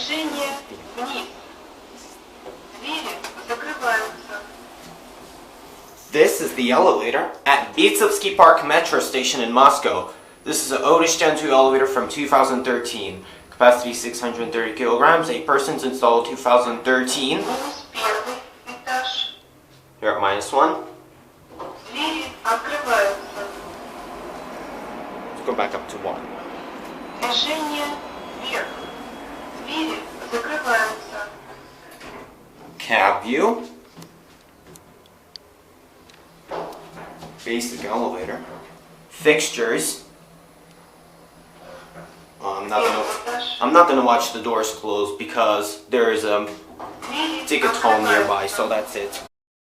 Движение вниз. Двери закрываются. This is the elevator at Bitsevskiy Park metro station in Moscow. This is an Otis GEN2 elevator from 2013. Capacity 630 kilograms. 8 persons installed 2013. Первый этаж. Here at -1. Двери открываются. Let's go back up to 1. Движение вверх. Двери закрываются. Cab view. Basic elevator. Fixtures. I'm not gonna watch the doors close because there is a ticket hole nearby, so that's it.